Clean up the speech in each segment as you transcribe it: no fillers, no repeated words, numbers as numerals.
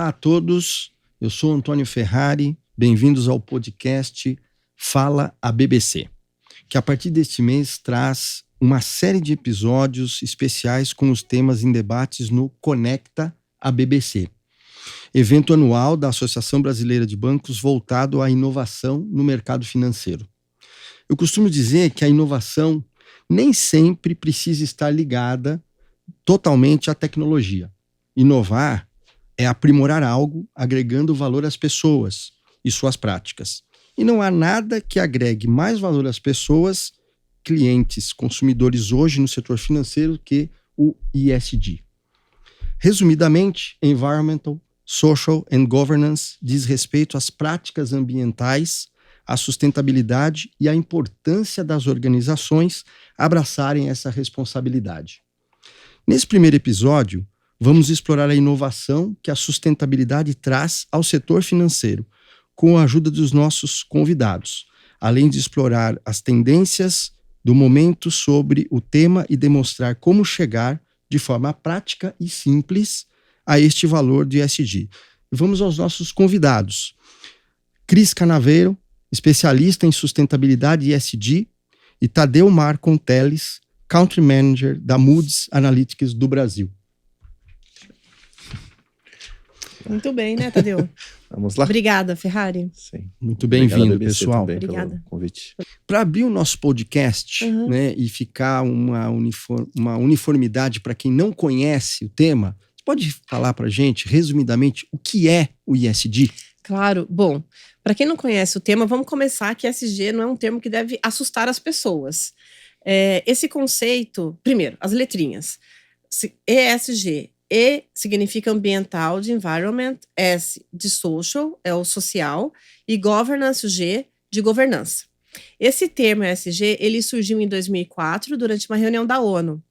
Olá a todos, eu sou Antônio Ferrari, bem-vindos ao podcast Fala a BBC, que a partir deste mês traz uma série de episódios especiais com os temas em debates no Conecta a BBC, evento anual da Associação Brasileira de Bancos voltado à inovação no mercado financeiro. Eu costumo dizer que a inovação nem sempre precisa estar ligada totalmente à tecnologia. Inovar é aprimorar algo, agregando valor às pessoas e suas práticas. E não há nada que agregue mais valor às pessoas, clientes, consumidores hoje no setor financeiro que o ESG. Resumidamente, Environmental, Social and Governance diz respeito às práticas ambientais, à sustentabilidade e à importância das organizações abraçarem essa responsabilidade. Nesse primeiro episódio, vamos explorar a inovação que a sustentabilidade traz ao setor financeiro, com a ajuda dos nossos convidados, além de explorar as tendências do momento sobre o tema e demonstrar como chegar, de forma prática e simples, a este valor do ESG. Vamos aos nossos convidados. Cris Canaveiro, especialista em sustentabilidade e ESG, e Tadeu Marcon Teles, Country Manager da Moody's Analytics do Brasil. Muito bem, né, Tadeu? Vamos lá? Obrigada, Ferrari. Sim. Muito bem-vindo, Obrigado, BBC, pessoal. também Obrigada. pelo convite. Para abrir o nosso podcast, né, e ficar uma uniformidade para quem não conhece o tema, você pode falar para a gente, resumidamente, o que é o ESG? Claro. Bom, para quem não conhece o tema, vamos começar que ESG não é um termo que deve assustar as pessoas. Esse conceito, primeiro, as letrinhas. ESG. E significa ambiental, de environment, S de social, é o social, e governance, o G, de governança. Esse termo ESG, ele surgiu em 2004, durante uma reunião da ONU,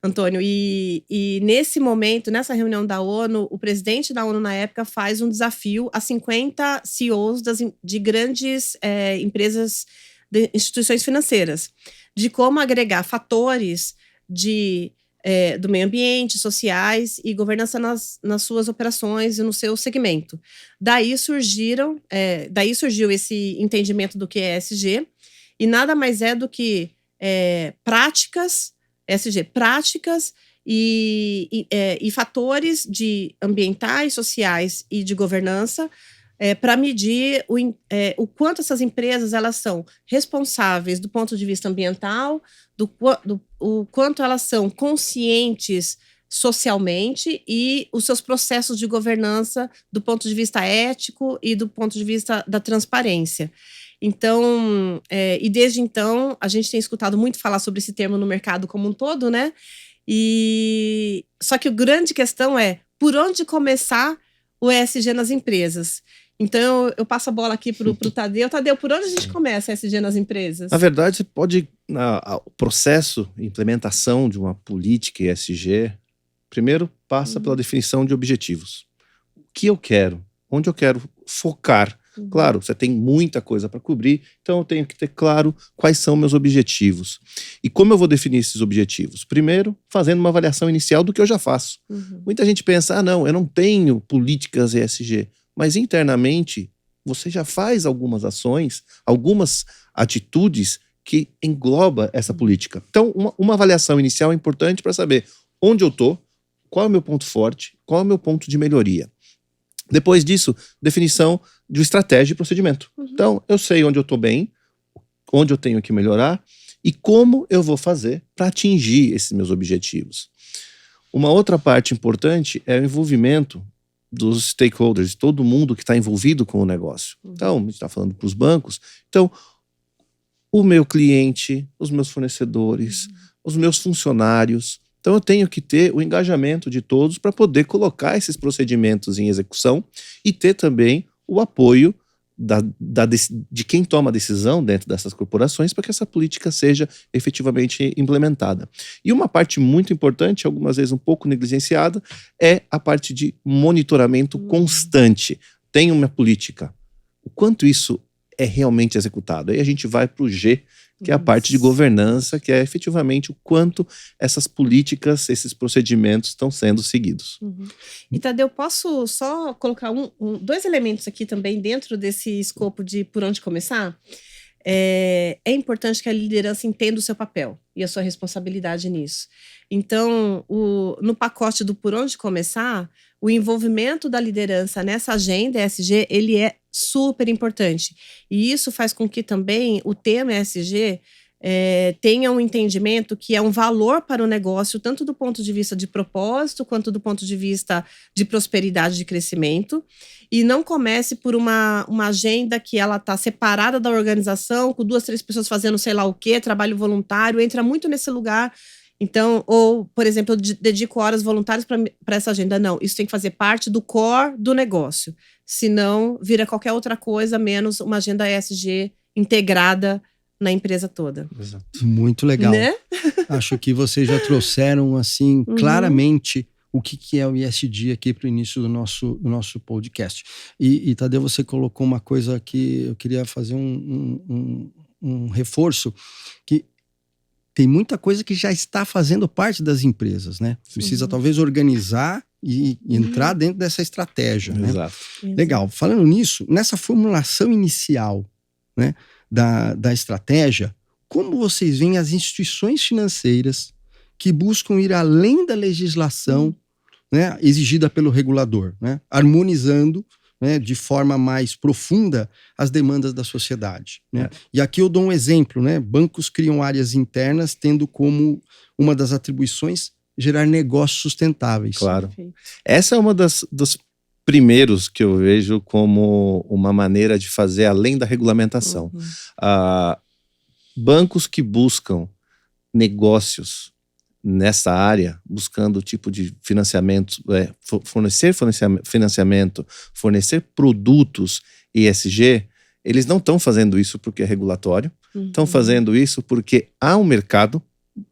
Antônio, e nesse momento, nessa reunião da ONU, o presidente da ONU na época faz um desafio a 50 CEOs de grandes empresas, de instituições financeiras, de como agregar fatores do meio ambiente, sociais e governança nas suas operações e no seu segmento. Daí surgiu esse entendimento do que é ESG, e nada mais é do que práticas e fatores ambientais, sociais e de governança para medir o quanto essas empresas elas são responsáveis do ponto de vista ambiental, o quanto elas são conscientes socialmente e os seus processos de governança do ponto de vista ético e do ponto de vista da transparência. Então, e desde então, a gente tem escutado muito falar sobre esse termo no mercado como um todo, né? Só que a grande questão é, por onde começar o ESG nas empresas? Então, eu passo a bola aqui pro Tadeu. Tadeu, por onde a gente começa a ESG nas empresas? Na verdade, você pode... o processo, implementação de uma política ESG, primeiro passa pela definição de objetivos. O que eu quero? Onde eu quero focar? Claro, você tem muita coisa para cobrir, então eu tenho que ter claro quais são meus objetivos. E como eu vou definir esses objetivos? Primeiro, fazendo uma avaliação inicial do que eu já faço. Muita gente pensa, não, eu não tenho políticas ESG. Mas internamente, você já faz algumas ações, algumas atitudes que engloba essa política. Então, uma avaliação inicial é importante para saber onde eu estou, qual é o meu ponto forte, qual é o meu ponto de melhoria. Depois disso, definição de estratégia e procedimento. Então, eu sei onde eu estou bem, onde eu tenho que melhorar e como eu vou fazer para atingir esses meus objetivos. Uma outra parte importante é o envolvimento dos stakeholders, todo mundo que está envolvido com o negócio. Então, a gente está falando para os bancos. Então, o meu cliente, os meus fornecedores, os meus funcionários. Então, eu tenho que ter o engajamento de todos para poder colocar esses procedimentos em execução e ter também o apoio de quem toma a decisão dentro dessas corporações para que essa política seja efetivamente implementada. E uma parte muito importante, algumas vezes um pouco negligenciada, é a parte de monitoramento constante. Tem uma política. O quanto isso é realmente executado? Aí a gente vai para o G, que é a parte de governança, que é efetivamente o quanto essas políticas, esses procedimentos estão sendo seguidos. E Tadeu, posso só colocar dois elementos aqui também dentro desse escopo de por onde começar? É importante que a liderança entenda o seu papel e a sua responsabilidade nisso. Então, no pacote do por onde começar, o envolvimento da liderança nessa agenda ESG, ele é super importante. E isso faz com que também o tema ESG tenha um entendimento que é um valor para o negócio, tanto do ponto de vista de propósito, quanto do ponto de vista de prosperidade, de crescimento, e não comece por uma agenda que ela está separada da organização, com 2, 3 pessoas fazendo sei lá o quê, trabalho voluntário, entra muito nesse lugar. Então, ou, por exemplo, eu dedico horas voluntárias para essa agenda. Não, isso tem que fazer parte do core do negócio. Senão, vira qualquer outra coisa, menos uma agenda ESG integrada na empresa toda. Exato. Muito legal. Né? Acho que vocês já trouxeram, assim, claramente o que é o ESG aqui para o início do nosso podcast. E Tadeu, você colocou uma coisa que eu queria fazer um reforço, que tem muita coisa que já está fazendo parte das empresas, né? Precisa talvez organizar e entrar dentro dessa estratégia, né? Exato. Legal. Falando nisso, nessa formulação inicial, né, da estratégia, como vocês veem as instituições financeiras que buscam ir além da legislação, né, exigida pelo regulador, né, harmonizando, né, de forma mais profunda as demandas da sociedade, né? E aqui eu dou um exemplo, né? Bancos criam áreas internas tendo como uma das atribuições gerar negócios sustentáveis. Claro. Essa é uma dos primeiros que eu vejo como uma maneira de fazer além da regulamentação. Bancos que buscam negócios nessa área, buscando o tipo de financiamento, fornecer financiamento, fornecer produtos ESG, eles não estão fazendo isso porque é regulatório, estão fazendo isso porque há um mercado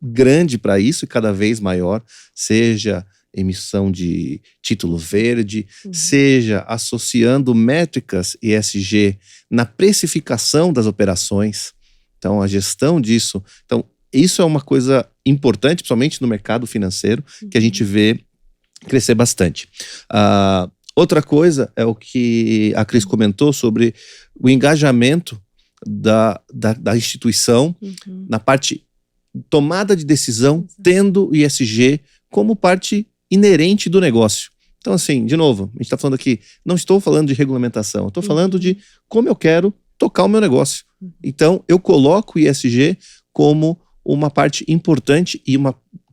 grande para isso e cada vez maior, seja emissão de título verde, seja associando métricas ESG na precificação das operações, então a gestão disso. Então, isso é uma coisa importante, principalmente no mercado financeiro, que a gente vê crescer bastante. Outra coisa é o que a Cris comentou sobre o engajamento da instituição na parte tomada de decisão, tendo o ESG como parte inerente do negócio. Então, assim, de novo, a gente está falando aqui, não estou falando de regulamentação, estou falando de como eu quero tocar o meu negócio. Então, eu coloco o ESG como uma parte importante e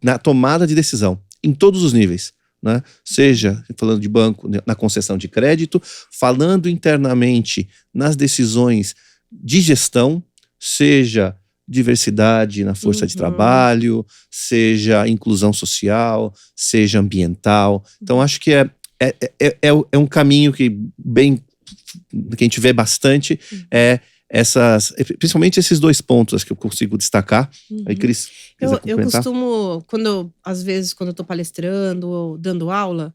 na tomada de decisão, em todos os níveis, né? Seja falando de banco, na concessão de crédito, falando internamente nas decisões de gestão, seja diversidade na força de trabalho, seja inclusão social, seja ambiental. Então, acho que é um caminho que a gente vê bastante, principalmente esses 2 pontos que eu consigo destacar. Aí, Cris, eu costumo, às vezes, quando eu estou palestrando ou dando aula,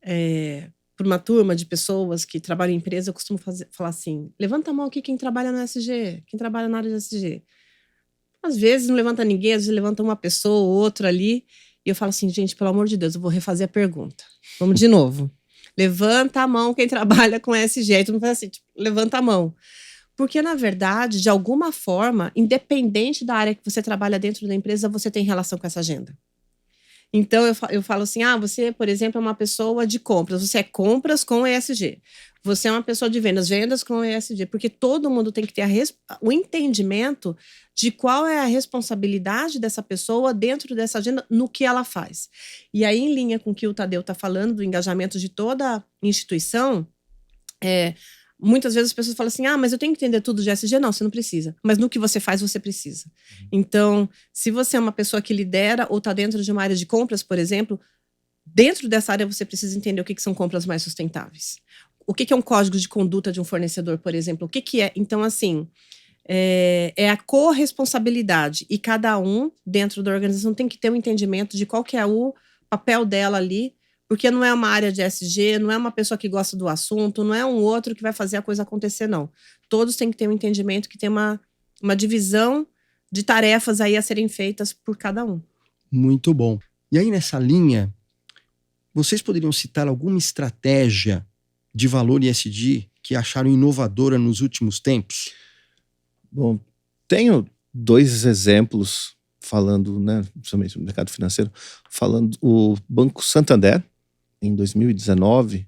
para uma turma de pessoas que trabalham em empresa, eu costumo falar assim: levanta a mão aqui quem trabalha no ESG, quem trabalha na área de ESG. Às vezes não levanta ninguém, às vezes levanta uma pessoa ou outra ali, e eu falo assim: gente, pelo amor de Deus, eu vou refazer a pergunta. Vamos de novo. Levanta a mão quem trabalha com ESG. Aí todo mundo faz assim, tipo, levanta a mão. Porque, na verdade, de alguma forma, independente da área que você trabalha dentro da empresa, você tem relação com essa agenda. Então, eu falo assim, você, por exemplo, é uma pessoa de compras, você é compras com ESG. Você é uma pessoa de vendas, vendas com ESG. Porque todo mundo tem que ter o entendimento de qual é a responsabilidade dessa pessoa dentro dessa agenda, no que ela faz. E aí, em linha com o que o Tadeu está falando, do engajamento de toda a instituição, muitas vezes as pessoas falam assim, mas eu tenho que entender tudo de ESG. Não, você não precisa. Mas no que você faz, você precisa. Então, se você é uma pessoa que lidera ou está dentro de uma área de compras, por exemplo, dentro dessa área você precisa entender o que são compras mais sustentáveis. O que é um código de conduta de um fornecedor, por exemplo? O que é? Então, assim, é a corresponsabilidade. E cada um, dentro da organização, tem que ter um entendimento de qual que é o papel dela ali porque não é uma área de ESG, não é uma pessoa que gosta do assunto, não é um outro que vai fazer a coisa acontecer, não. Todos têm que ter um entendimento que tem uma divisão de tarefas aí a serem feitas por cada um. Muito bom. E aí, nessa linha, vocês poderiam citar alguma estratégia de valor ESG que acharam inovadora nos últimos tempos? Bom, tenho 2 exemplos falando, né, principalmente no mercado financeiro, falando o Banco Santander, em 2019,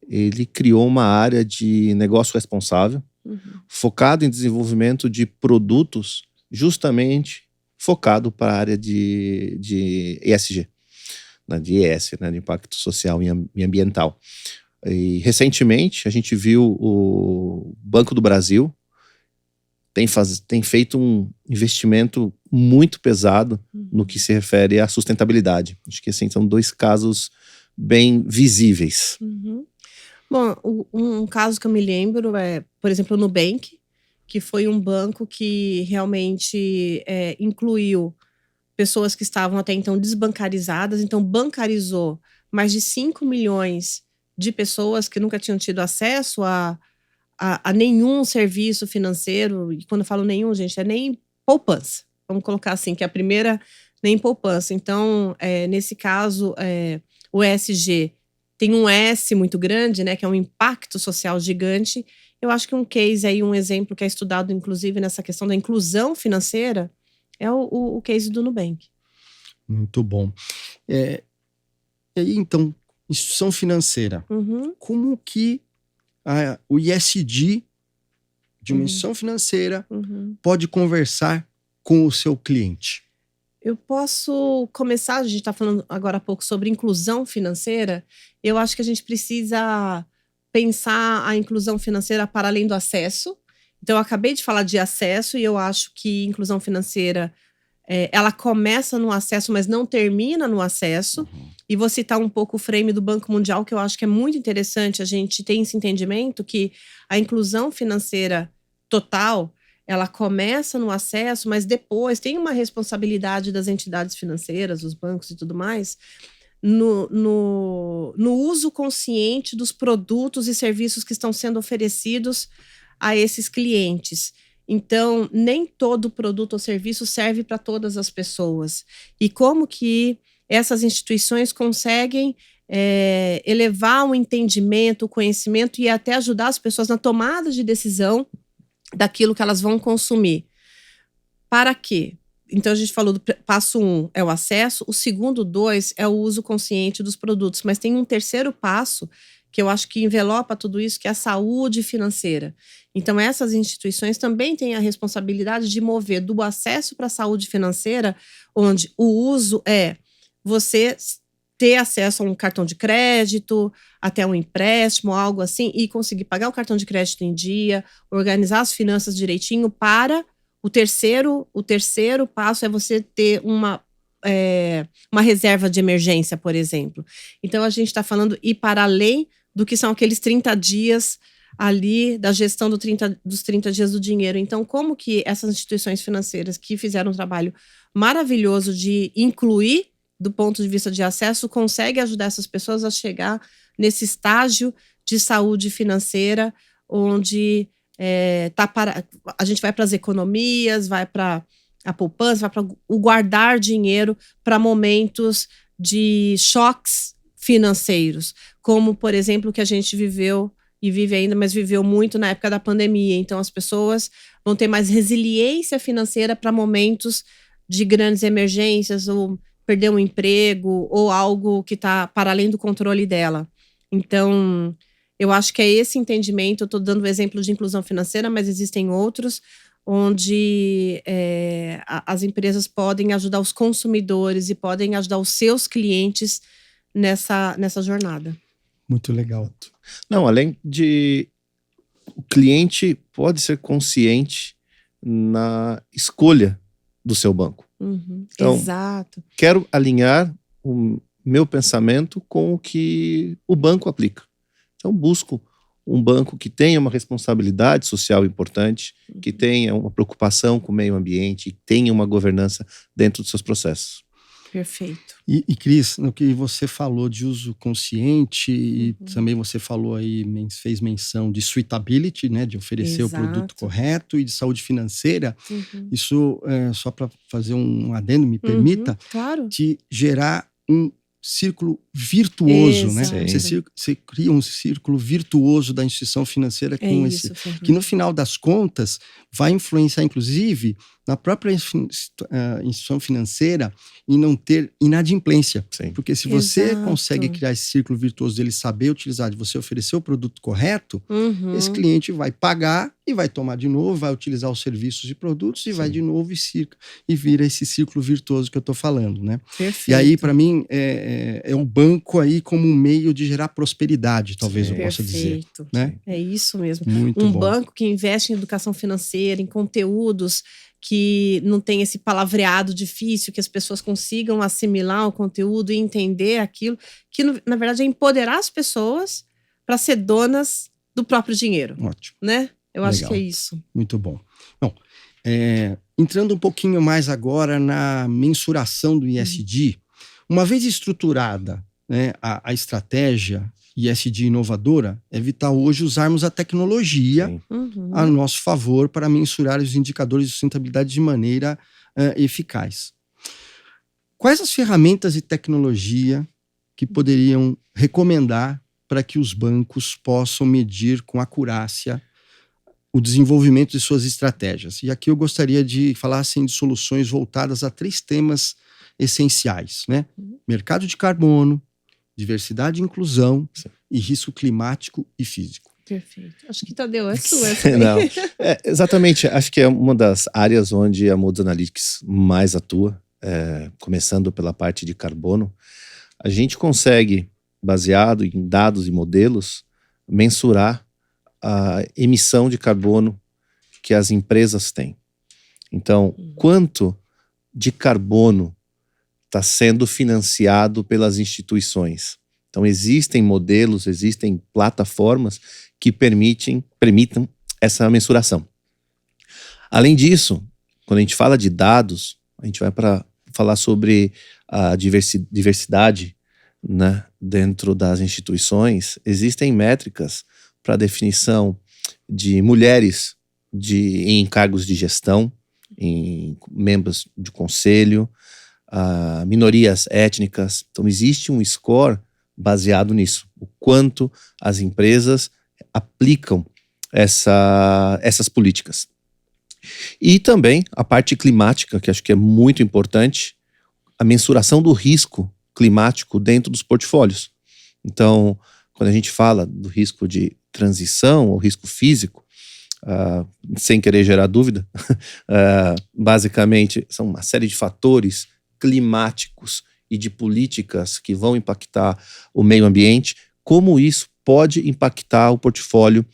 ele criou uma área de negócio responsável, focado em desenvolvimento de produtos justamente focado para a área de ESG, né, de ES, né, de impacto social e ambiental. E recentemente a gente viu o Banco do Brasil tem feito um investimento muito pesado no que se refere à sustentabilidade. Acho que assim, são 2 casos bem visíveis. Bom, um caso que eu me lembro é, por exemplo, o Nubank, que foi um banco que realmente incluiu pessoas que estavam até então desbancarizadas, então bancarizou mais de 5 milhões de pessoas que nunca tinham tido acesso a nenhum serviço financeiro, e quando eu falo nenhum, gente, é nem poupança. Vamos colocar assim, que é a primeira, nem poupança. Então, nesse caso, o ESG tem um S muito grande, né, que é um impacto social gigante. Eu acho que um case aí, um exemplo que é estudado, inclusive, nessa questão da inclusão financeira, é o case do Nubank. Muito bom. E aí, então, instituição financeira, como que o ESG de uma instituição financeira pode conversar com o seu cliente? Eu posso começar, a gente está falando agora há pouco sobre inclusão financeira. Eu acho que a gente precisa pensar a inclusão financeira para além do acesso. Então, eu acabei de falar de acesso e eu acho que inclusão financeira, ela começa no acesso, mas não termina no acesso. E vou citar um pouco o frame do Banco Mundial, que eu acho que é muito interessante a gente ter esse entendimento que a inclusão financeira total, ela começa no acesso, mas depois tem uma responsabilidade das entidades financeiras, dos bancos e tudo mais, no uso consciente dos produtos e serviços que estão sendo oferecidos a esses clientes. Então, nem todo produto ou serviço serve para todas as pessoas. E como que essas instituições conseguem elevar o entendimento, o conhecimento e até ajudar as pessoas na tomada de decisão daquilo que elas vão consumir. Para quê? Então, a gente falou do passo 1 é o acesso, o segundo 2 é o uso consciente dos produtos, mas tem um terceiro passo que eu acho que envelopa tudo isso, que é a saúde financeira. Então, essas instituições também têm a responsabilidade de mover do acesso para a saúde financeira, onde o uso é você ter acesso a um cartão de crédito, até um empréstimo, algo assim, e conseguir pagar o cartão de crédito em dia, organizar as finanças direitinho para o terceiro passo é você ter uma reserva de emergência, por exemplo. Então, a gente está falando ir para além do que são aqueles 30 dias ali da gestão dos 30 dias do dinheiro. Então, como que essas instituições financeiras que fizeram um trabalho maravilhoso de incluir do ponto de vista de acesso, consegue ajudar essas pessoas a chegar nesse estágio de saúde financeira, onde a gente vai para as economias, vai para a poupança, vai para o guardar dinheiro para momentos de choques financeiros, como, por exemplo, o que a gente viveu e vive ainda, mas viveu muito na época da pandemia. Então, as pessoas vão ter mais resiliência financeira para momentos de grandes emergências ou perder um emprego ou algo que está para além do controle dela. Então, eu acho que é esse entendimento. Eu estou dando o exemplo de inclusão financeira, mas existem outros onde as empresas podem ajudar os consumidores e podem ajudar os seus clientes nessa jornada. Muito legal. Não, além de o cliente pode ser consciente na escolha do seu banco. Então, exato. Quero alinhar o meu pensamento com o que o banco aplica. Então, busco um banco que tenha uma responsabilidade social importante, que tenha uma preocupação com o meio ambiente, que tenha uma governança dentro dos seus processos. Perfeito. E Cris, no que você falou de uso consciente, e também você falou aí, fez menção de suitability, né, de oferecer o produto Exato. correto, e de saúde financeira, isso, só para fazer um adendo, me Uhum, permita, claro. te gerar um círculo virtuoso, né? Exato. Você cria um círculo virtuoso da instituição financeira É com isso, que Fernando. no final das contas vai influenciar, inclusive, na própria instituição financeira em não ter inadimplência. Sim. Porque se você Exato. consegue criar esse círculo virtuoso dele saber utilizar, de você oferecer o produto correto, Uhum. esse cliente vai pagar e vai tomar de novo, vai utilizar os serviços e produtos e vai de novo e vira esse círculo virtuoso que eu estou falando, né? Perfeito. E aí, para mim, é um banco aí como um meio de gerar prosperidade, talvez eu possa dizer. Perfeito. Né? É isso mesmo. Muito bom. Banco que investe em educação financeira, em conteúdos que não tem esse palavreado difícil, que as pessoas consigam assimilar o conteúdo e entender aquilo, que na verdade é empoderar as pessoas para ser donas do próprio dinheiro. Ótimo. Né? Eu acho que é isso. Muito bom. Bom, entrando um pouquinho mais agora na mensuração do ISD, uma vez estruturada, né, a estratégia ISD inovadora, é vital hoje usarmos a tecnologia a nosso favor para mensurar os indicadores de sustentabilidade de maneira eficaz. Quais as ferramentas e tecnologia que poderiam recomendar para que os bancos possam medir com acurácia o desenvolvimento de suas estratégias? E aqui eu gostaria de falar assim, de soluções voltadas a 3 temas essenciais, né? Mercado de carbono, diversidade e inclusão, e risco climático e físico. Perfeito. Acho que, Tadeu, é sua. Não, exatamente. Acho que é uma das áreas onde a Moody's Analytics mais atua, começando pela parte de carbono. A gente consegue, baseado em dados e modelos, mensurar a emissão de carbono que as empresas têm. Então, quanto de carbono está sendo financiado pelas instituições? Então, existem modelos, existem plataformas que permitam essa mensuração. Além disso, quando a gente fala de dados, a gente vai para falar sobre a diversidade, né, dentro das instituições. Existem métricas para definição de mulheres em cargos de gestão, em membros de conselho, minorias étnicas. Então, existe um score baseado nisso. O quanto as empresas aplicam essas políticas. E também a parte climática, que acho que é muito importante, a mensuração do risco climático dentro dos portfólios. Então, quando a gente fala do risco de transição ou risco físico, sem querer gerar dúvida, basicamente são uma série de fatores climáticos e de políticas que vão impactar o meio ambiente, como isso pode impactar o portfólio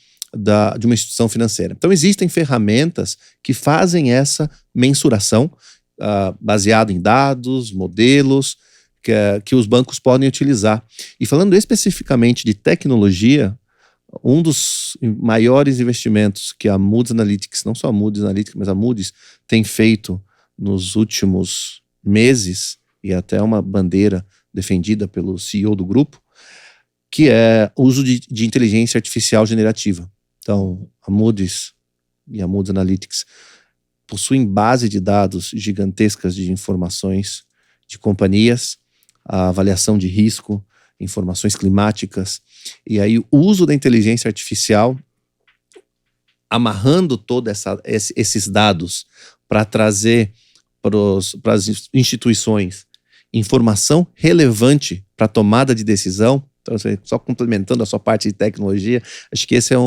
de uma instituição financeira. Então, existem ferramentas que fazem essa mensuração baseado em dados, modelos, que os bancos podem utilizar. E falando especificamente de tecnologia, um dos maiores investimentos que a Moody's Analytics, não só a Moody's Analytics, mas a Moody's tem feito nos últimos meses, e até uma bandeira defendida pelo CEO do grupo, que é o uso de inteligência artificial generativa. Então, a Moody's e a Moody's Analytics possuem base de dados gigantescas de informações de companhias, a avaliação de risco, informações climáticas, e aí o uso da inteligência artificial, amarrando todos esses dados para trazer para as instituições informação relevante para a tomada de decisão. Então, só complementando a sua parte de tecnologia, acho que essa é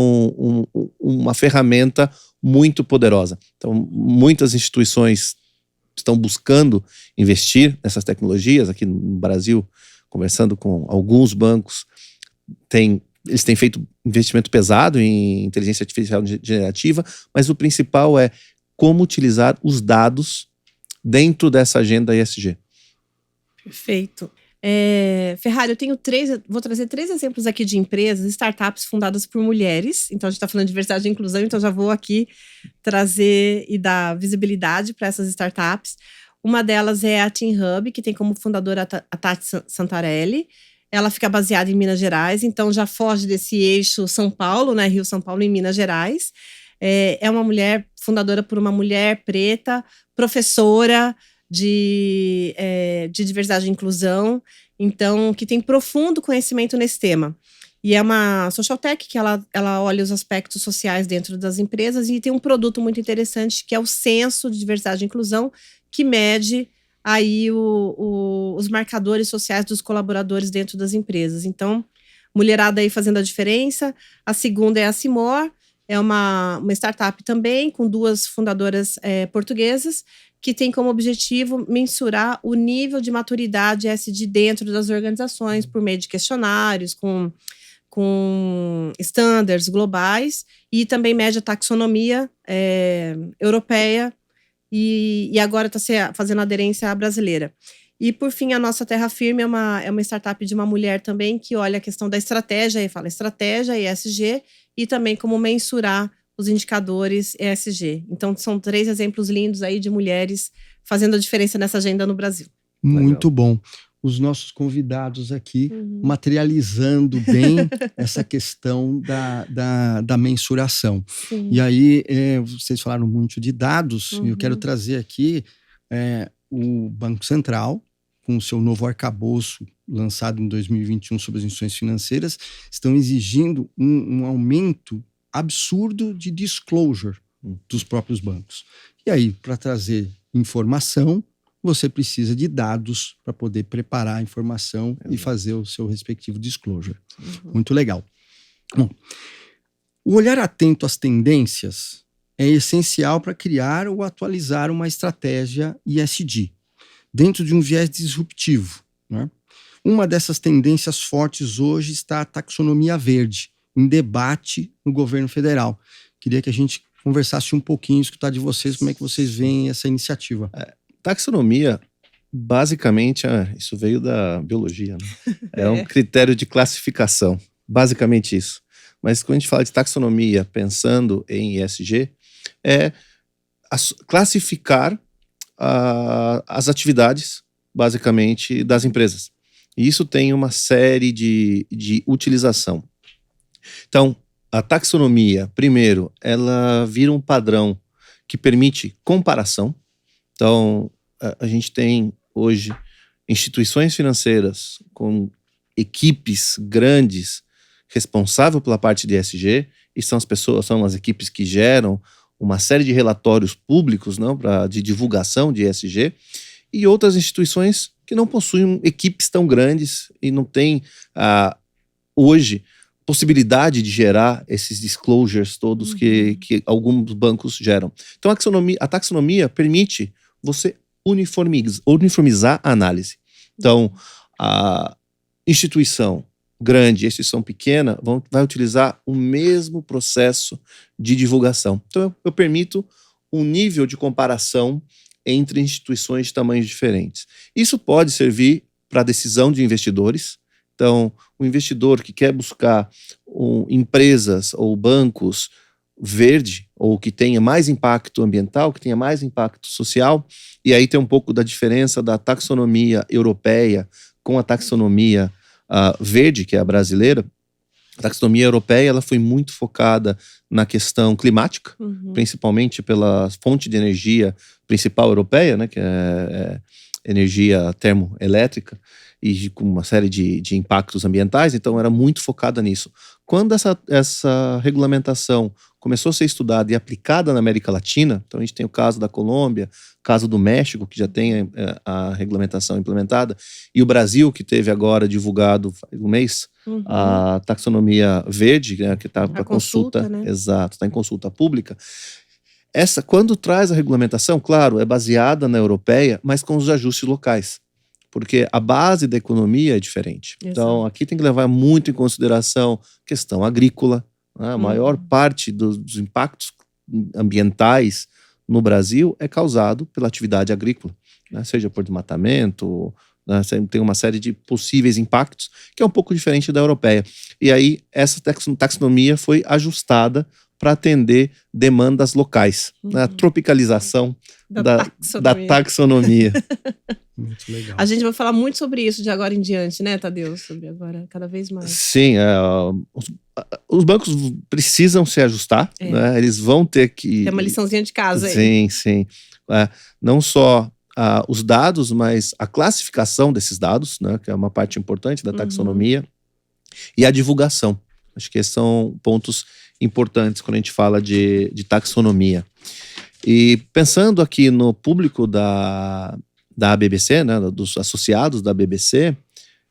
uma ferramenta muito poderosa. Então, muitas instituições estão buscando investir nessas tecnologias. Aqui no Brasil, conversando com alguns bancos, eles têm feito investimento pesado em inteligência artificial generativa, mas o principal é como utilizar os dados dentro dessa agenda ESG. Perfeito. Ferrari, vou trazer 3 exemplos aqui de empresas, startups fundadas por mulheres. Então, a gente está falando de diversidade e inclusão, então já vou aqui trazer e dar visibilidade para essas startups. Uma delas é a Team Hub, que tem como fundadora a Tati Santarelli. Ela fica baseada em Minas Gerais, então já foge desse eixo São Paulo, né? Rio, São Paulo, em Minas Gerais. É uma mulher fundadora por uma mulher preta, professora de diversidade e inclusão, então, que tem profundo conhecimento nesse tema. E é uma social tech que ela olha os aspectos sociais dentro das empresas e tem um produto muito interessante que é o Censo de Diversidade e Inclusão, que mede aí os marcadores sociais dos colaboradores dentro das empresas. Então, mulherada aí fazendo a diferença. A segunda é a Cimor, é uma startup também com 2 fundadoras portuguesas, que tem como objetivo mensurar o nível de maturidade ESG dentro das organizações por meio de questionários, com standards globais, e também mede a taxonomia europeia, e agora está fazendo aderência à brasileira. E, por fim, a nossa Terra Firme é uma startup de uma mulher também que olha a questão da estratégia, e fala estratégia, ESG, e também como mensurar os indicadores ESG. Então, são 3 exemplos lindos aí de mulheres fazendo a diferença nessa agenda no Brasil. Muito legal. Bom. Os nossos convidados aqui materializando bem essa questão da mensuração. Sim. E aí, vocês falaram muito de dados, e eu quero trazer aqui o Banco Central, com o seu novo arcabouço lançado em 2021 sobre as instituições financeiras, estão exigindo um aumento absurdo de disclosure dos próprios bancos. E aí, para trazer informação, você precisa de dados para poder preparar a informação e fazer o seu respectivo disclosure. Muito legal. Bom, o olhar atento às tendências é essencial para criar ou atualizar uma estratégia ESG, dentro de um viés disruptivo, né? Uma dessas tendências fortes hoje está a taxonomia verde, em debate no governo federal. Queria que a gente conversasse um pouquinho, escutar de vocês como é que vocês veem essa iniciativa. Taxonomia, basicamente, isso veio da biologia, né? É um critério de classificação, basicamente isso. Mas quando a gente fala de taxonomia pensando em ESG, é classificar as atividades, basicamente, das empresas. E isso tem uma série de utilização. Então, a taxonomia, primeiro, ela vira um padrão que permite comparação. Então, a gente tem hoje instituições financeiras com equipes grandes responsáveis pela parte de ESG, e são as equipes que geram uma série de relatórios públicos, não, de divulgação de ESG, e outras instituições que não possuem equipes tão grandes e não têm, hoje, possibilidade de gerar esses disclosures todos que alguns bancos geram. Então, a taxonomia permite você uniformizar a análise. Então, a instituição grande e a instituição pequena vai utilizar o mesmo processo de divulgação. Então, eu permito um nível de comparação entre instituições de tamanhos diferentes. Isso pode servir para a decisão de investidores. Então, o investidor que quer buscar empresas ou bancos verde, ou que tenha mais impacto ambiental, que tenha mais impacto social, e aí tem um pouco da diferença da taxonomia europeia com a taxonomia verde, que é a brasileira. A taxonomia europeia ela foi muito focada na questão climática, principalmente pela fonte de energia principal europeia, né, que é energia termoelétrica, e com uma série de impactos ambientais, então era muito focada nisso. Quando essa regulamentação começou a ser estudada e aplicada na América Latina, então a gente tem o caso da Colômbia, o caso do México, que já tem a regulamentação implementada, e o Brasil, que teve agora divulgado faz um mês, a taxonomia verde, né, que está para consulta, né? Exato, está em consulta pública. Quando traz a regulamentação, claro, é baseada na europeia, mas com os ajustes locais, porque a base da economia é diferente. Exato. Então, aqui tem que levar muito em consideração questão agrícola. A maior parte dos impactos ambientais no Brasil é causado pela atividade agrícola, né? Seja por desmatamento, né? Tem uma série de possíveis impactos, que é um pouco diferente da europeia. E aí, essa taxonomia foi ajustada para atender demandas locais, né? A tropicalização da taxonomia. Muito legal. A gente vai falar muito sobre isso de agora em diante, né, Tadeu? Sobre agora, cada vez mais. Sim, os bancos precisam se ajustar, né? Eles vão ter que... Tem uma liçãozinha de casa aí. Sim, sim. Não só os dados, mas a classificação desses dados, né? Que é uma parte importante da taxonomia, e a divulgação. Acho que esses são pontos importantes quando a gente fala de taxonomia. E pensando aqui no público da ABBC, né, dos associados da ABBC,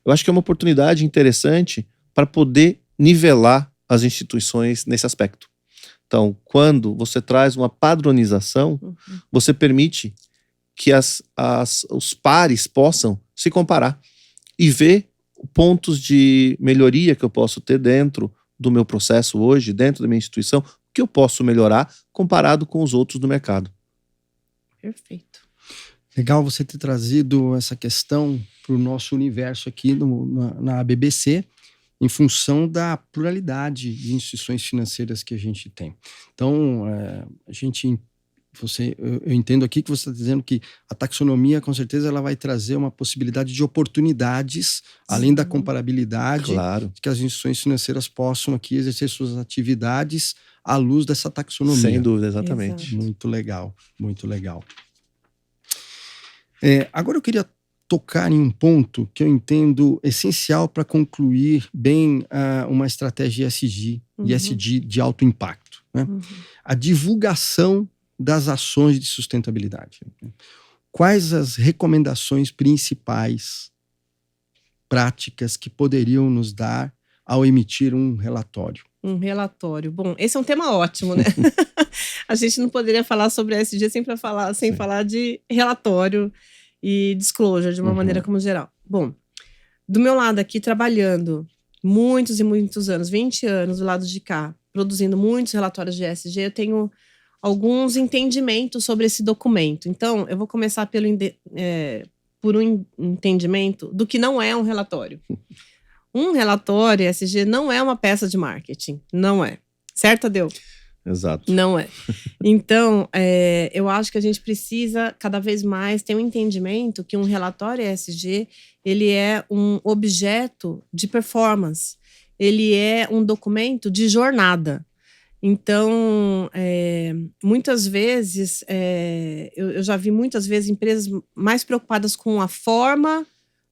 eu acho que é uma oportunidade interessante para poder nivelar as instituições nesse aspecto. Então, quando você traz uma padronização, você permite que os pares possam se comparar e ver pontos de melhoria que eu posso ter dentro do meu processo hoje, dentro da minha instituição, o que eu posso melhorar comparado com os outros do mercado. Perfeito. Legal você ter trazido essa questão para o nosso universo aqui na ABBC, em função da pluralidade de instituições financeiras que a gente tem. Então, eu entendo aqui que você está dizendo que a taxonomia, com certeza, ela vai trazer uma possibilidade de oportunidades, além da comparabilidade, claro, que as instituições financeiras possam aqui exercer suas atividades à luz dessa taxonomia. Sem dúvida, exatamente. Exato. Muito legal, muito legal. Agora eu queria tocar em um ponto que eu entendo essencial para concluir bem uma estratégia ESG de alto impacto, né? A divulgação das ações de sustentabilidade. Quais as recomendações principais, práticas que poderiam nos dar ao emitir um relatório? Um relatório. Bom, esse é um tema ótimo, né? A gente não poderia falar sobre ESG sem falar de relatório e disclosure de uma maneira como geral. Bom, do meu lado aqui, trabalhando muitos e muitos anos, 20 anos do lado de cá, produzindo muitos relatórios de ESG, eu tenho alguns entendimentos sobre esse documento. Então, eu vou começar por um entendimento do que não é um relatório. Um relatório ESG não é uma peça de marketing. Não é. Certo, Tadeu? Exato. Não é. Então, eu acho que a gente precisa, cada vez mais, ter um entendimento que um relatório ESG, ele é um objeto de performance. Ele é um documento de jornada. Então, muitas vezes, eu já vi muitas vezes empresas mais preocupadas com a forma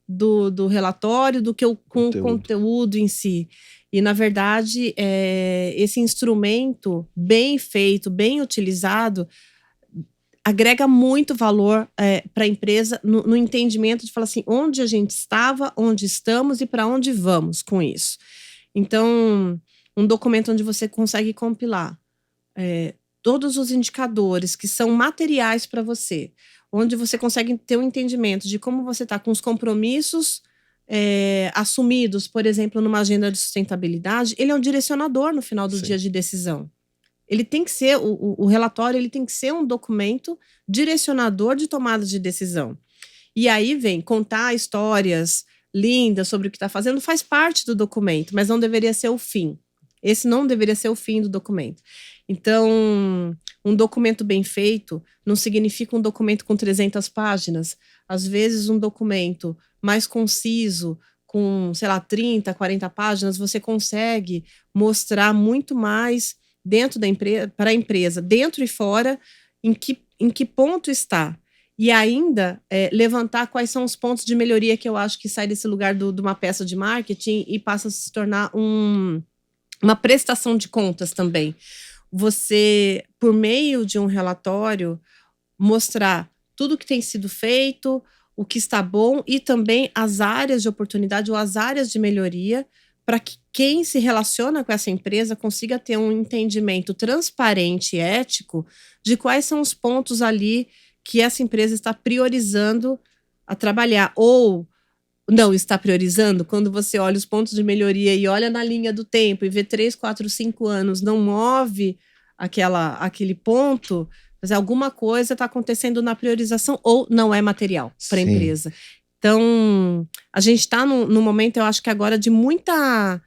do relatório do que com o conteúdo em si. E, na verdade, esse instrumento bem feito, bem utilizado, agrega muito valor para a empresa no entendimento de falar assim, onde a gente estava, onde estamos e para onde vamos com isso. Então, um documento onde você consegue compilar todos os indicadores que são materiais para você, onde você consegue ter um entendimento de como você está com os compromissos assumidos, por exemplo, numa agenda de sustentabilidade, ele é um direcionador no final do dia de decisão. Ele tem que ser, o relatório ele tem que ser um documento direcionador de tomada de decisão. E aí vem contar histórias lindas sobre o que está fazendo, faz parte do documento, mas não deveria ser o fim. Esse não deveria ser o fim do documento. Então, um documento bem feito não significa um documento com 300 páginas. Às vezes, um documento mais conciso, com, 30, 40 páginas, você consegue mostrar muito mais dentro da empresa, para a empresa, dentro e fora, em que ponto está. E ainda levantar quais são os pontos de melhoria que eu acho que sai desse lugar de uma peça de marketing e passa a se tornar uma prestação de contas também. Você, por meio de um relatório, mostrar tudo o que tem sido feito, o que está bom e também as áreas de oportunidade ou as áreas de melhoria para que quem se relaciona com essa empresa consiga ter um entendimento transparente e ético de quais são os pontos ali que essa empresa está priorizando a trabalhar ou não está priorizando. Quando você olha os pontos de melhoria e olha na linha do tempo e vê 3, 4, 5 anos, não move aquele ponto, mas alguma coisa está acontecendo na priorização ou não é material para a empresa. Então, a gente está no momento, eu acho que agora, de muita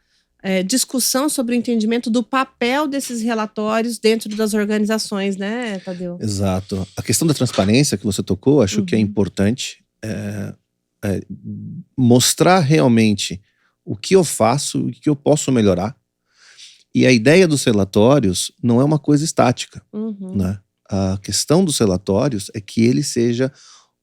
discussão sobre o entendimento do papel desses relatórios dentro das organizações, né, Tadeu? Exato. A questão da transparência que você tocou, acho que é importante mostrar realmente o que eu faço e o que eu posso melhorar. E a ideia dos relatórios não é uma coisa estática, né? A questão dos relatórios é que ele seja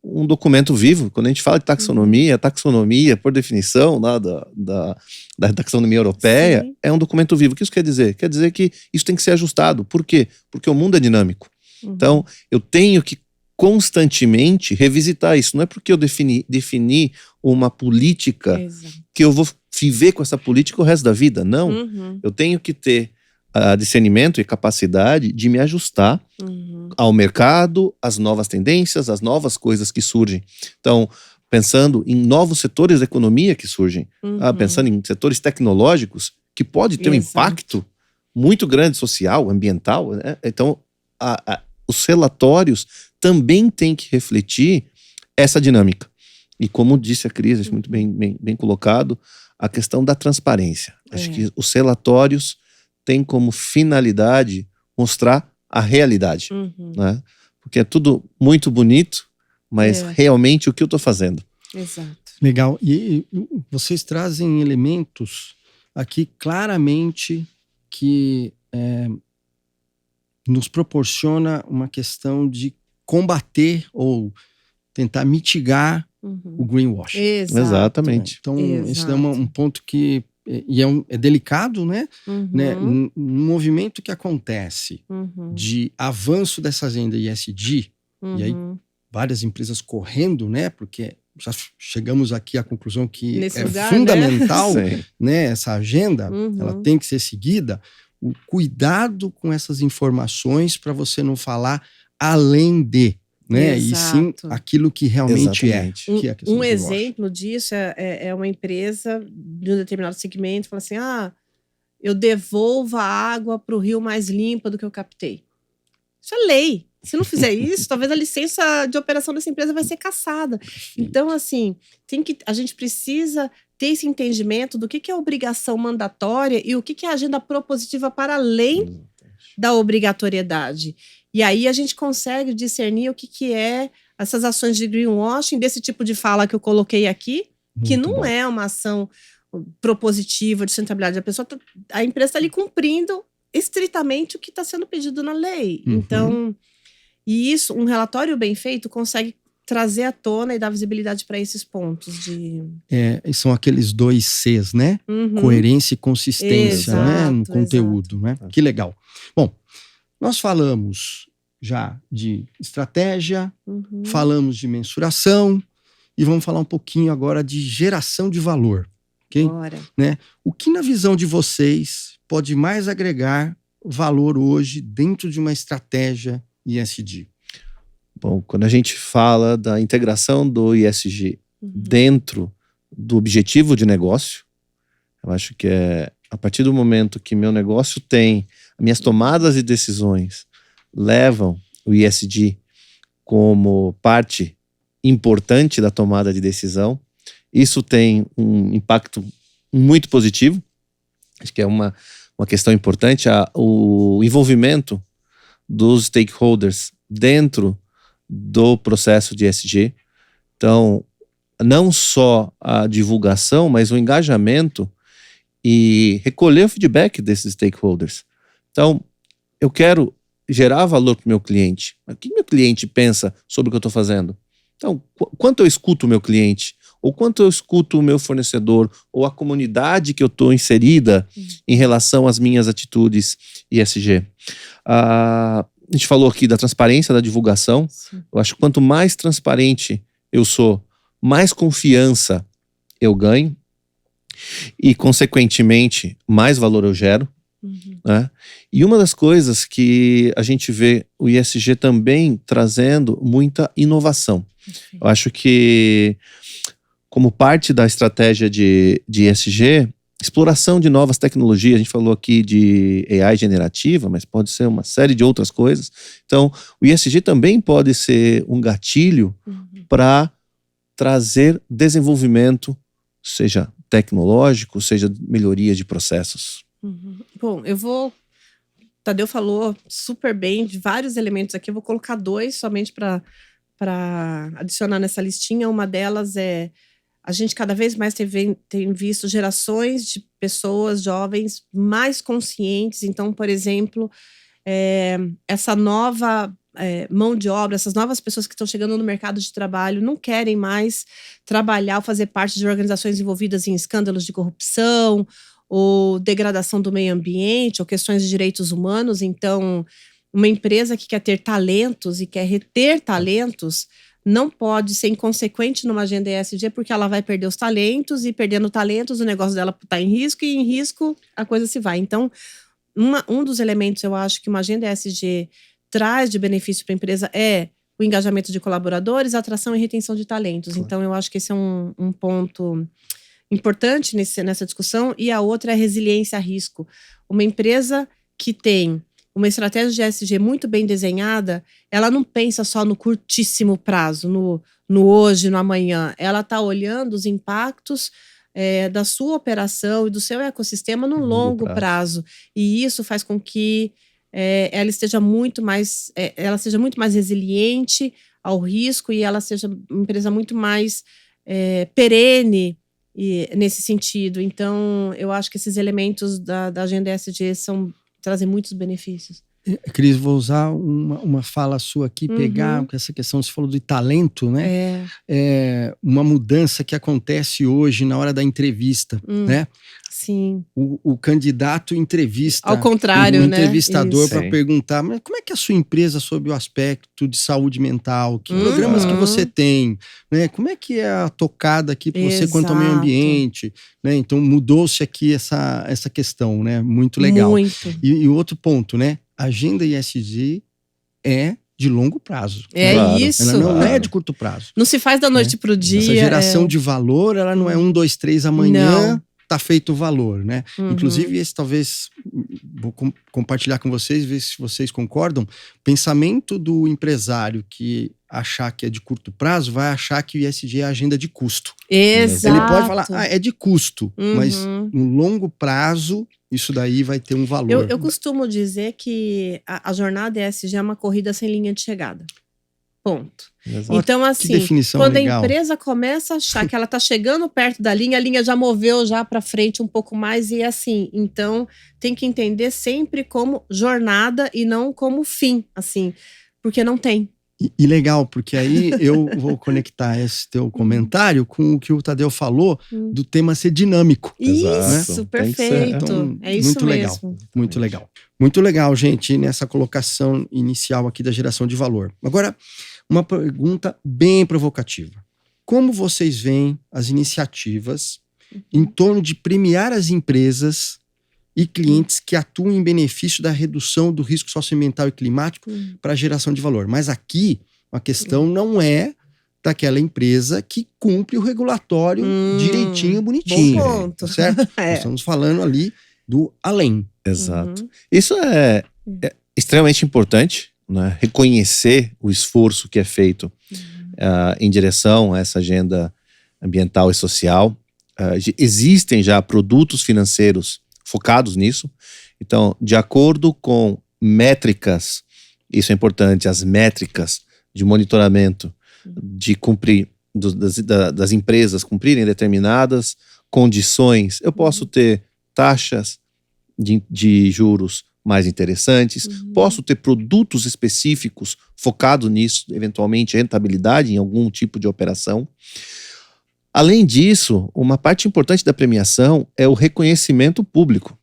um documento vivo. Quando a gente fala de taxonomia, taxonomia, por definição da taxonomia europeia, Sim. é um documento vivo. O que isso quer dizer? Quer dizer que isso tem que ser ajustado. Por quê? Porque o mundo é dinâmico. Então, eu tenho que constantemente revisitar isso. Não é porque eu defini uma política que eu vou viver com essa política o resto da vida. Não. Eu tenho que ter discernimento e capacidade de me ajustar ao mercado, às novas tendências, às novas coisas que surgem. Então, pensando em novos setores da economia que surgem, pensando em setores tecnológicos que pode ter um impacto muito grande social, ambiental, né? Então, os relatórios também têm que refletir essa dinâmica. E como disse a Cris, acho muito bem colocado, a questão da transparência. Acho que os relatórios têm como finalidade mostrar a realidade, né? Porque é tudo muito bonito, mas realmente o que eu estou fazendo. Exato. Legal. E vocês trazem elementos aqui claramente que nos proporciona uma questão de combater ou tentar mitigar o greenwashing. Exatamente. Então, esse é um ponto que é delicado, né? Um movimento que acontece de avanço dessa agenda ESG, e aí várias empresas correndo, né? Porque já chegamos aqui à conclusão que nesse é lugar, fundamental, né? Né? Essa agenda, ela tem que ser seguida. O cuidado com essas informações para você não falar além de, né? E sim aquilo que realmente é. Que é um exemplo disso é uma empresa de um determinado segmento, fala assim, eu devolvo a água para o rio mais limpa do que eu captei. Isso é lei. Se não fizer isso, talvez a licença de operação dessa empresa vai ser cassada. Então, assim, a gente precisa ter esse entendimento do que é obrigação mandatória e o que é agenda propositiva para além da obrigatoriedade. E aí a gente consegue discernir o que é essas ações de greenwashing, desse tipo de fala que eu coloquei aqui, que não é uma ação propositiva de sustentabilidade. A empresa está ali cumprindo estritamente o que está sendo pedido na lei. Então, e isso, um relatório bem feito consegue trazer à tona e dar visibilidade para esses pontos. São aqueles 2 Cs, né? Coerência e consistência, né? No conteúdo, né? Que legal. Bom, nós falamos já de estratégia, falamos de mensuração e vamos falar um pouquinho agora de geração de valor. Okay? Bora. Né? O que na visão de vocês pode mais agregar valor hoje dentro de uma estratégia ESG? Bom, quando a gente fala da integração do ESG dentro do objetivo de negócio, eu acho que a partir do momento que meu negócio minhas tomadas de decisões levam o ESG como parte importante da tomada de decisão, isso tem um impacto muito positivo. Acho que é uma questão importante, o envolvimento dos stakeholders dentro do processo de ESG. Então, não só a divulgação, mas o engajamento e recolher o feedback desses stakeholders. Então, eu quero gerar valor para o meu cliente. O que meu cliente pensa sobre o que eu estou fazendo? Então, quanto eu escuto o meu cliente, ou quanto eu escuto o meu fornecedor, ou a comunidade que eu estou inserida em relação às minhas atitudes ESG. A gente falou aqui da transparência, da divulgação. Sim. Eu acho que quanto mais transparente eu sou, mais confiança eu ganho e, consequentemente, mais valor eu gero. Né? E uma das coisas que a gente vê o ESG também trazendo muita inovação. Eu acho que, como parte da estratégia de ESG, exploração de novas tecnologias, a gente falou aqui de AI generativa, mas pode ser uma série de outras coisas. Então, o ESG também pode ser um gatilho para trazer desenvolvimento, seja tecnológico, seja melhoria de processos. Bom, Tadeu falou super bem de vários elementos aqui, eu vou colocar 2 somente para adicionar nessa listinha. Uma delas é, a gente cada vez mais tem visto gerações de pessoas jovens mais conscientes. Então, por exemplo, essa nova mão de obra, essas novas pessoas que estão chegando no mercado de trabalho não querem mais trabalhar ou fazer parte de organizações envolvidas em escândalos de corrupção ou degradação do meio ambiente ou questões de direitos humanos. Então, uma empresa que quer ter talentos e quer reter talentos não pode ser inconsequente numa agenda ESG, porque ela vai perder os talentos, e perdendo talentos o negócio dela está em risco, e em risco a coisa se vai. Então, um dos elementos, eu acho, que uma agenda ESG traz de benefício para a empresa é o engajamento de colaboradores, atração e retenção de talentos. Claro. Então, eu acho que esse é um ponto importante nessa discussão. E a outra é a resiliência a risco. Uma empresa que tem uma estratégia de ESG muito bem desenhada, ela não pensa só no curtíssimo prazo, no hoje, no amanhã. Ela está olhando os impactos da sua operação e do seu ecossistema no longo prazo. E isso faz com que ela seja muito mais resiliente ao risco, e ela seja uma empresa muito mais perene nesse sentido. Então, eu acho que esses elementos da agenda ESG trazem muitos benefícios. Cris, vou usar uma fala sua aqui, pegar essa questão, você falou de talento, né? Uma mudança que acontece hoje na hora da entrevista, né? Sim. O candidato entrevista ao contrário, o entrevistador, né? para perguntar, mas como é que é a sua empresa sob o aspecto de saúde mental? Que programas que você tem? Né? Como é que é a tocada aqui para você quanto ao meio ambiente? Né? Então mudou-se aqui essa questão, né? Muito legal. Muito. E o outro ponto, né? A agenda ESG é de longo prazo. Claro. Isso. Ela não é de curto prazo. Não se faz da noite pro dia. Essa geração de valor, ela não é 1, 2, 3 amanhã. Não. Tá feito o valor, né? Inclusive, esse talvez, vou compartilhar com vocês, ver se vocês concordam, pensamento do empresário que achar que é de curto prazo, vai achar que o ESG é agenda de custo. Exato. Ele pode falar, é de custo, mas no longo prazo, isso daí vai ter um valor. Eu costumo dizer que a jornada ESG é uma corrida sem linha de chegada. Ponto. Exato. Então, assim, quando legal. A empresa começa a achar que ela está chegando perto da linha, a linha já moveu já para frente um pouco mais, e assim. Então, tem que entender sempre como jornada e não como fim, assim, porque não tem. E legal, porque aí eu vou conectar esse teu comentário com o que o Tadeu falou do tema ser dinâmico. Isso, né? Perfeito. Então, é isso muito mesmo. Legal, muito legal. Muito legal, gente, nessa colocação inicial aqui da geração de valor. Agora, uma pergunta bem provocativa. Como vocês veem as iniciativas em torno de premiar as empresas e clientes que atuam em benefício da redução do risco socioambiental e climático para a geração de valor? Mas aqui, a questão não é daquela empresa que cumpre o regulatório direitinho, bonitinho. Bom ponto. Certo? Nós estamos falando ali do além. Exato. Isso é extremamente importante, né? Reconhecer o esforço que é feito em direção a essa agenda ambiental e social. Existem já produtos financeiros focados nisso. Então, de acordo com métricas, isso é importante, as métricas de monitoramento de cumprir, das empresas cumprirem determinadas condições, eu posso ter taxas de juros mais interessantes, posso ter produtos específicos focados nisso, eventualmente rentabilidade em algum tipo de operação. Além disso, uma parte importante da premiação é o reconhecimento público.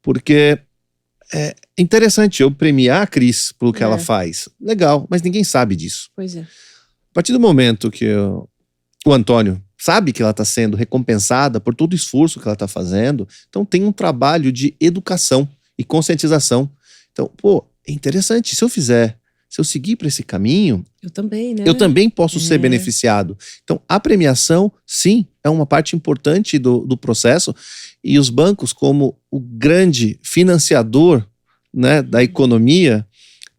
Porque é interessante eu premiar a Cris pelo que ela faz. Legal, mas ninguém sabe disso. Pois é. A partir do momento que o Antônio sabe que ela está sendo recompensada por todo o esforço que ela está fazendo, então tem um trabalho de educação e conscientização. Então, é interessante, se eu seguir para esse caminho, eu também, né? Eu também posso ser beneficiado. Então, a premiação, sim, é uma parte importante do processo, e os bancos, como o grande financiador, né, da economia,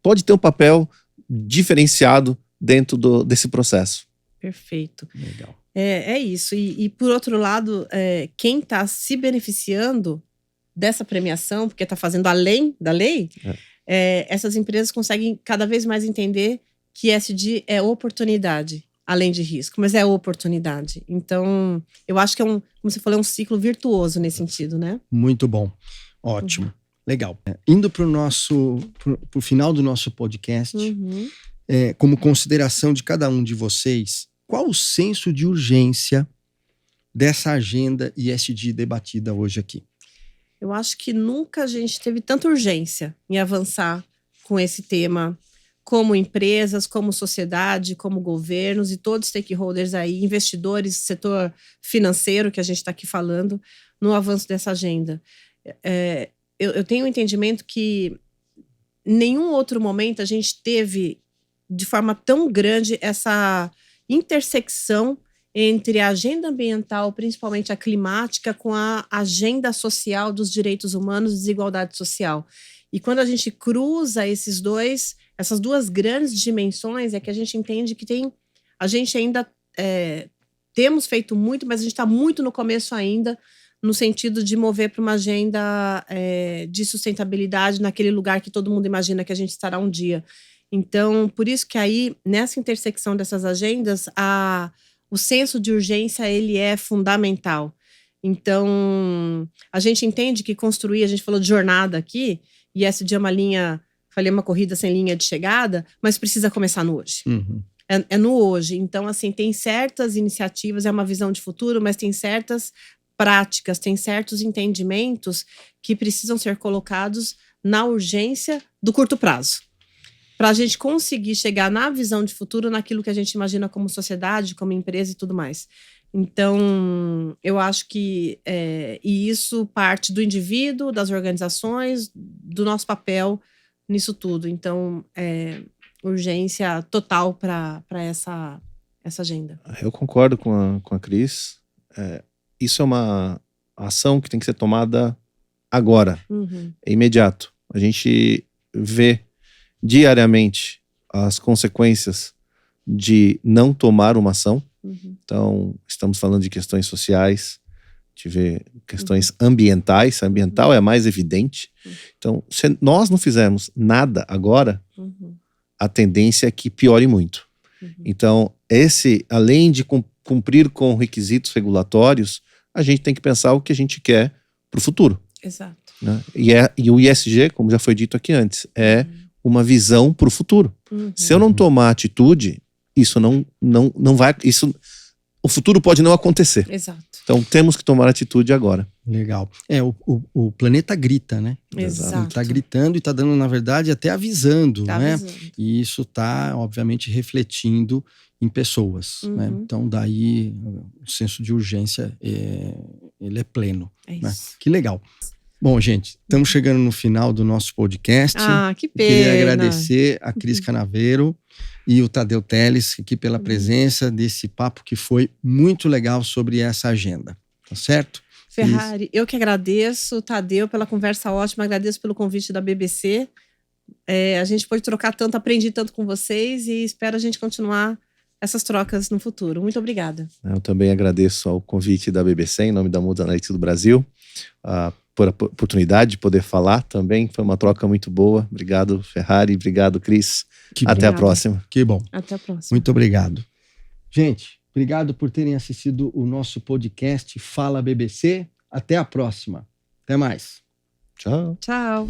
pode ter um papel diferenciado dentro desse processo. Perfeito. Legal. É isso. E por outro lado, quem está se beneficiando dessa premiação, porque está fazendo além da lei, essas empresas conseguem cada vez mais entender que ESG é oportunidade, além de risco, mas é oportunidade. Então, eu acho que como você falou, é um ciclo virtuoso nesse sentido, né? Muito bom. Ótimo. Legal. Indo para o final do nosso podcast, como consideração de cada um de vocês, qual o senso de urgência dessa agenda ESG debatida hoje aqui? Eu acho que nunca a gente teve tanta urgência em avançar com esse tema, como empresas, como sociedade, como governos e todos os stakeholders aí, investidores, setor financeiro que a gente está aqui falando, no avanço dessa agenda. Eu tenho um entendimento que em nenhum outro momento a gente teve de forma tão grande essa intersecção entre a agenda ambiental, principalmente a climática, com a agenda social dos direitos humanos e desigualdade social. E quando a gente cruza essas duas grandes dimensões, é que a gente entende que a gente ainda temos feito muito, mas a gente está muito no começo ainda, no sentido de mover para uma agenda de sustentabilidade naquele lugar que todo mundo imagina que a gente estará um dia. Então, por isso que aí, nessa intersecção dessas agendas, o senso de urgência, ele é fundamental. Então, a gente entende que construir, a gente falou de jornada aqui, e essa de uma corrida sem linha de chegada, mas precisa começar no hoje. É no hoje. Então, assim, tem certas iniciativas, é uma visão de futuro, mas tem certas práticas, tem certos entendimentos que precisam ser colocados na urgência do curto prazo, para a gente conseguir chegar na visão de futuro, naquilo que a gente imagina como sociedade, como empresa e tudo mais. Então, eu acho que e isso parte do indivíduo, das organizações, do nosso papel nisso tudo. Então, urgência total para essa agenda. Eu concordo com a Cris. Isso é uma ação que tem que ser tomada agora, é imediato. A gente vê diariamente as consequências de não tomar uma ação. Então, estamos falando de questões sociais, de ver questões ambientais. A ambiental é a mais evidente. Então, se nós não fizermos nada agora, a tendência é que piore muito. Então, além de cumprir com requisitos regulatórios, a gente tem que pensar o que a gente quer para o futuro. Exato. Né? E o ESG, como já foi dito aqui antes, é uma visão para o futuro. Se eu não tomar atitude, isso não vai. O futuro pode não acontecer. Exato. Então temos que tomar atitude agora. Legal. O planeta grita, né? Exato. Ele está gritando e está dando, na verdade, até avisando, né? Avisando. E isso está, obviamente, refletindo em pessoas, né? Então, daí, o senso de urgência, ele é pleno. Né? Que legal. Bom, gente, estamos chegando no final do nosso podcast. Que pena. Queria agradecer a Cris Canaveiro e o Tadeu Teles aqui pela presença desse papo que foi muito legal sobre essa agenda. Tá certo? Ferrari, eu que agradeço, Tadeu, pela conversa ótima, agradeço pelo convite da BBC. A gente pôde trocar tanto, aprendi tanto com vocês e espero a gente continuar essas trocas no futuro. Muito obrigada. Eu também agradeço ao convite da BBC, em nome da Moody's Analytics do Brasil, por a oportunidade de poder falar também. Foi uma troca muito boa. Obrigado, Ferrari. Obrigado, Cris. Até a próxima. Que bom. Até a próxima. Muito obrigado. Gente, obrigado por terem assistido o nosso podcast Fala BBC. Até a próxima. Até mais. Tchau. Tchau.